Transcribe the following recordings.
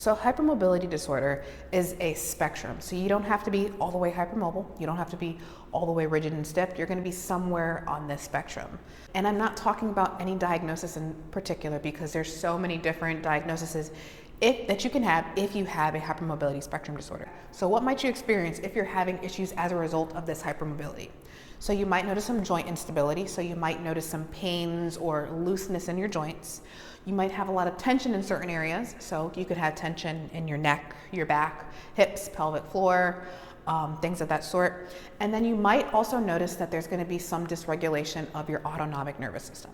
So hypermobility disorder is a spectrum. So you don't have to be all the way hypermobile. You don't have to be all the way rigid and stiff. You're going to be somewhere on this spectrum. And I'm not talking about any diagnosis in particular because there's so many different diagnoses that you can have if you have a hypermobility spectrum disorder. So what might you experience if you're having issues as a result of this hypermobility? So you might notice some joint instability. So you might notice some pains or looseness in your joints. You might have a lot of tension in certain areas. So you could have tension in your neck, your back, hips, pelvic floor, things of that sort. And then you might also notice that there's going to be some dysregulation of your autonomic nervous system.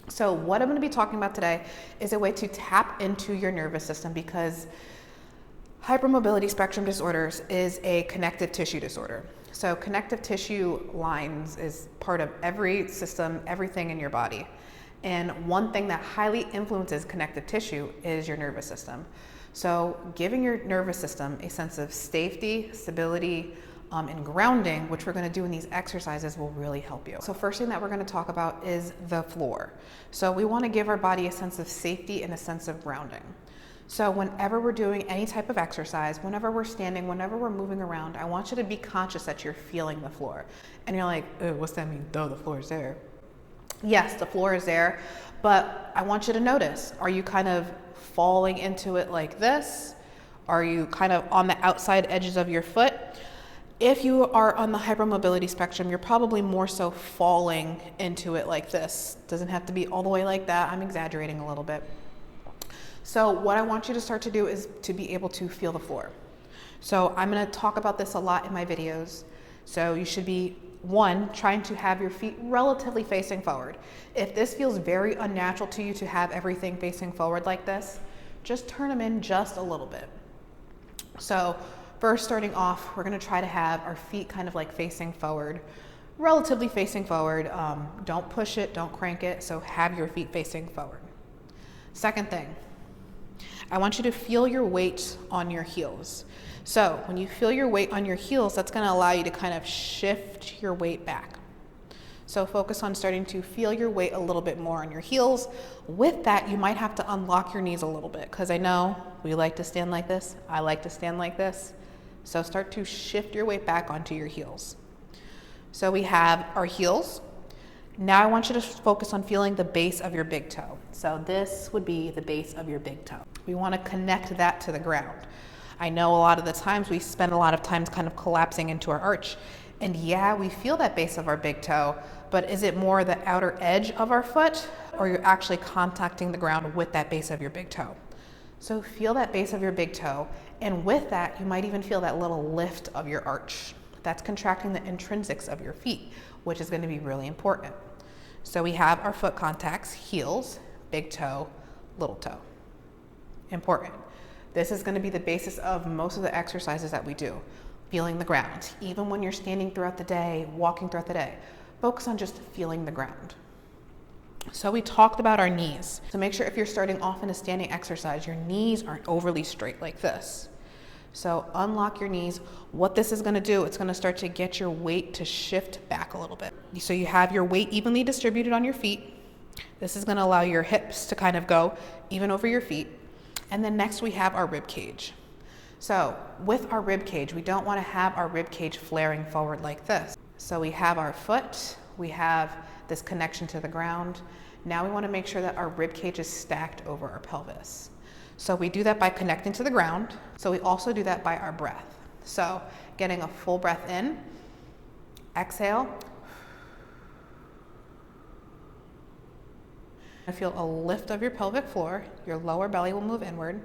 So what I'm going to be talking about today is a way to tap into your nervous system, because hypermobility spectrum disorders is a connective tissue disorder. So connective tissue lines is part of every system, everything in your body. And one thing that highly influences connective tissue is your nervous system. So giving your nervous system a sense of safety, stability, and grounding, which we're going to do in these exercises, will really help you. So first thing that we're going to talk about is the floor. So we want to give our body a sense of safety and a sense of grounding. So whenever we're doing any type of exercise, whenever we're standing, whenever we're moving around, I want you to be conscious that you're feeling the floor. And you're like, what's that mean? Duh, the floor is there. Yes, the floor is there, but I want you to notice, are you kind of falling into it like this? Are you kind of on the outside edges of your foot? If you are on the hypermobility spectrum, you're probably more so falling into it like this. Doesn't have to be all the way like that. I'm exaggerating a little bit. So what I want you to start to do is to be able to feel the floor. So I'm going to talk about this a lot in my videos. So you should be, one, trying to have your feet relatively facing forward. If this feels very unnatural to you to have everything facing forward like this, just turn them in just a little bit. So first, starting off, we're going to try to have our feet kind of like facing forward, relatively facing forward. Don't push it, don't crank it. So have your feet facing forward. Second thing, I want you to feel your weight on your heels. So when you feel your weight on your heels, that's going to allow you to kind of shift your weight back. So focus on starting to feel your weight a little bit more on your heels. With that, you might have to unlock your knees a little bit, because I know we like to stand like this. I like to stand like this. So start to shift your weight back onto your heels. So we have our heels. Now I want you to focus on feeling the base of your big toe. So this would be the base of your big toe. We want to connect that to the ground. I know a lot of the times we spend a lot of time kind of collapsing into our arch. And yeah, we feel that base of our big toe, but is it more the outer edge of our foot, or you're actually contacting the ground with that base of your big toe? So feel that base of your big toe, and with that, you might even feel that little lift of your arch. That's contracting the intrinsics of your feet, which is going to be really important. So we have our foot contacts, heels, big toe, little toe. Important. This is going to be the basis of most of the exercises that we do. Feeling the ground. Even when you're standing throughout the day, walking throughout the day, focus on just feeling the ground. So we talked about our knees. So make sure if you're starting off in a standing exercise, your knees aren't overly straight like this. So unlock your knees. What this is going to do, it's going to start to get your weight to shift back a little bit. So you have your weight evenly distributed on your feet. This is going to allow your hips to kind of go even over your feet. And then next we have our rib cage. So with our rib cage, we don't want to have our rib cage flaring forward like this. So we have our foot, we have this connection to the ground. Now we want to make sure that our rib cage is stacked over our pelvis. So we do that by connecting to the ground. So we also do that by our breath. So getting a full breath in, exhale. Feel a lift of your pelvic floor. Your lower belly will move inward.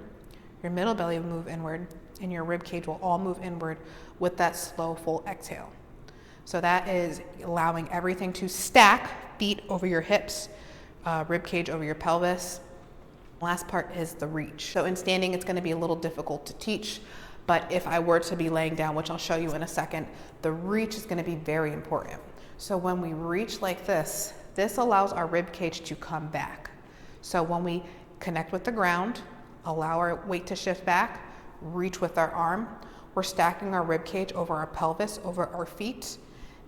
Your middle belly will move inward, and your rib cage will all move inward with that slow, full exhale. So that is allowing everything to stack, feet over your hips, rib cage over your pelvis. Last part is the reach. So in standing, it's going to be a little difficult to teach, but if I were to be laying down, which I'll show you in a second, the reach is going to be very important. So when we reach like this allows our rib cage to come back. So when we connect with the ground, allow our weight to shift back, reach with our arm, we're stacking our rib cage over our pelvis, over our feet,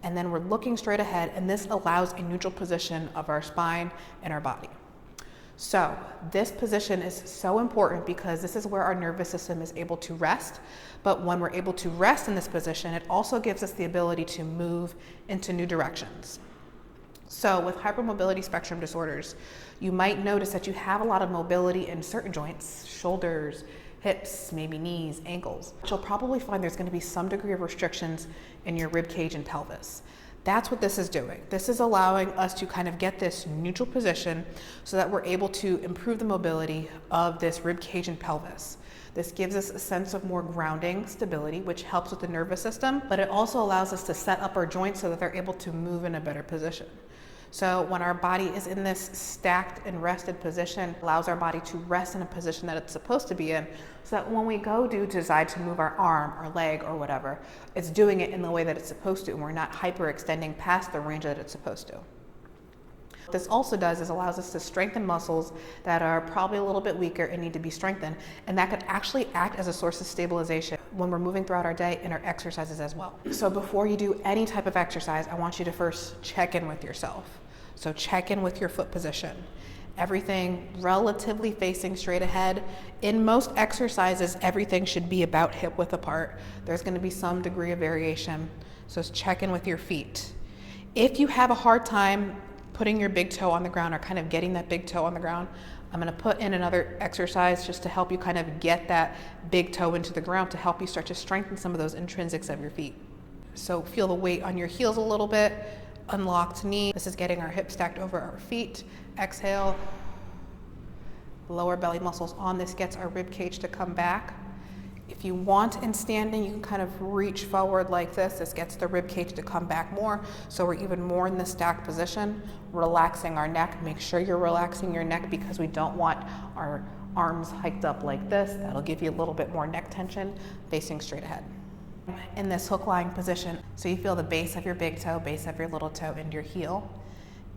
and then we're looking straight ahead, and this allows a neutral position of our spine and our body. So this position is so important because this is where our nervous system is able to rest. But when we're able to rest in this position, it also gives us the ability to move into new directions. So with hypermobility spectrum disorders, you might notice that you have a lot of mobility in certain joints, shoulders, hips, maybe knees, ankles. You'll probably find there's going to be some degree of restrictions in your rib cage and pelvis. That's what this is doing. This is allowing us to kind of get this neutral position so that we're able to improve the mobility of this rib cage and pelvis. This gives us a sense of more grounding stability, which helps with the nervous system, but it also allows us to set up our joints so that they're able to move in a better position. So when our body is in this stacked and rested position, it allows our body to rest in a position that it's supposed to be in, so that when we decide to move our arm or leg or whatever, it's doing it in the way that it's supposed to, and we're not hyperextending past the range that it's supposed to. What this also does is allows us to strengthen muscles that are probably a little bit weaker and need to be strengthened, and that could actually act as a source of stabilization when we're moving throughout our day and our exercises as well. So before you do any type of exercise, I want you to first check in with yourself. So check in with your foot position. Everything relatively facing straight ahead. In most exercises, everything should be about hip width apart. There's going to be some degree of variation. So check in with your feet. If you have a hard time putting your big toe on the ground or kind of getting that big toe on the ground, I'm going to put in another exercise just to help you kind of get that big toe into the ground to help you start to strengthen some of those intrinsics of your feet. So feel the weight on your heels a little bit. Unlocked knee. This is getting our hips stacked over our feet. Exhale. Lower belly muscles on. This gets our rib cage to come back. If you want in standing, you can kind of reach forward like this. This gets the rib cage to come back more, so we're even more in the stacked position. Relaxing our neck. Make sure you're relaxing your neck because we don't want our arms hiked up like this. That'll give you a little bit more neck tension, facing straight ahead. In this hook lying position, so you feel the base of your big toe, base of your little toe, and your heel.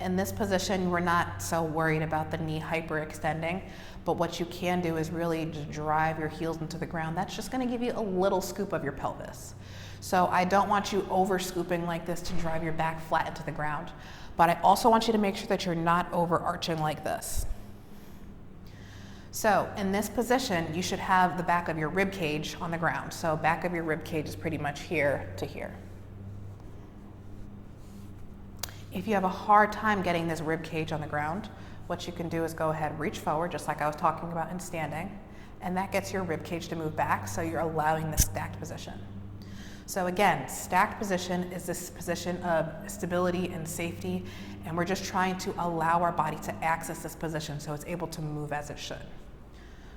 In this position, we're not so worried about the knee hyperextending, but what you can do is really just drive your heels into the ground. That's just going to give you a little scoop of your pelvis. So I don't want you over scooping like this to drive your back flat into the ground, but I also want you to make sure that you're not overarching like this. So in this position, you should have the back of your rib cage on the ground. So back of your rib cage is pretty much here to here. If you have a hard time getting this rib cage on the ground, what you can do is go ahead, reach forward, just like I was talking about in standing, and that gets your rib cage to move back, so you're allowing the stacked position. So again, stacked position is this position of stability and safety, and we're just trying to allow our body to access this position so it's able to move as it should.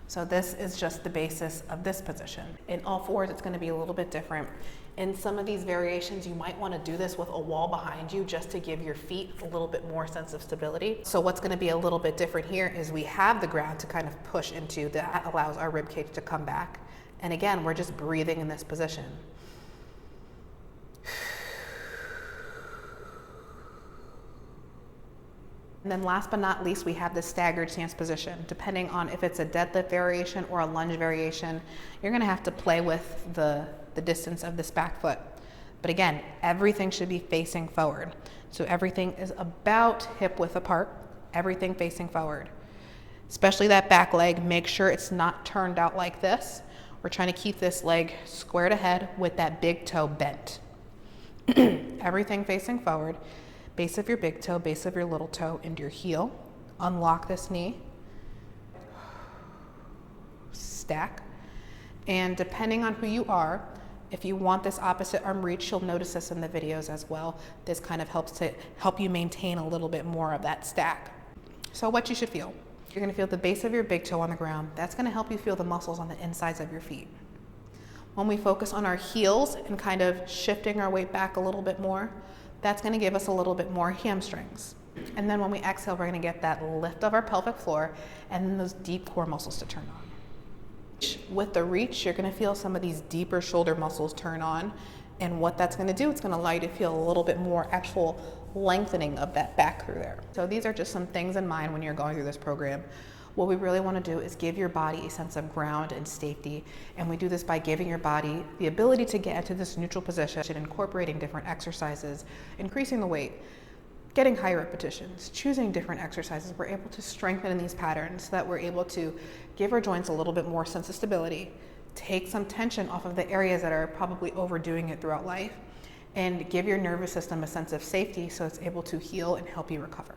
So this is just the basis of this position. In all fours, it's going to be a little bit different. In some of these variations, you might want to do this with a wall behind you just to give your feet a little bit more sense of stability. So what's going to be a little bit different here is we have the ground to kind of push into. That allows our rib cage to come back. And again, we're just breathing in this position. And then last but not least, we have the staggered stance position. Depending on if it's a deadlift variation or a lunge variation, you're gonna have to play with the distance of this back foot. But again, everything should be facing forward. So everything is about hip width apart, everything facing forward. Especially that back leg, make sure it's not turned out like this. We're trying to keep this leg squared ahead with that big toe bent. Everything facing forward. Base of your big toe, base of your little toe, and your heel. Unlock this knee. Stack. And depending on who you are, if you want this opposite arm reach, you'll notice this in the videos as well. This kind of helps to help you maintain a little bit more of that stack. So what you should feel. You're gonna feel the base of your big toe on the ground. That's gonna help you feel the muscles on the insides of your feet. When we focus on our heels and kind of shifting our weight back a little bit more, that's going to give us a little bit more hamstrings. And then when we exhale, we're going to get that lift of our pelvic floor and then those deep core muscles to turn on. With the reach, you're going to feel some of these deeper shoulder muscles turn on. And what that's going to do, it's going to allow you to feel a little bit more actual lengthening of that back through there. So these are just some things in mind when you're going through this program. What we really want to do is give your body a sense of ground and safety, and we do this by giving your body the ability to get into this neutral position, incorporating different exercises, increasing the weight, getting high repetitions, choosing different exercises, we're able to strengthen in these patterns so that we're able to give our joints a little bit more sense of stability, take some tension off of the areas that are probably overdoing it throughout life, and give your nervous system a sense of safety so it's able to heal and help you recover.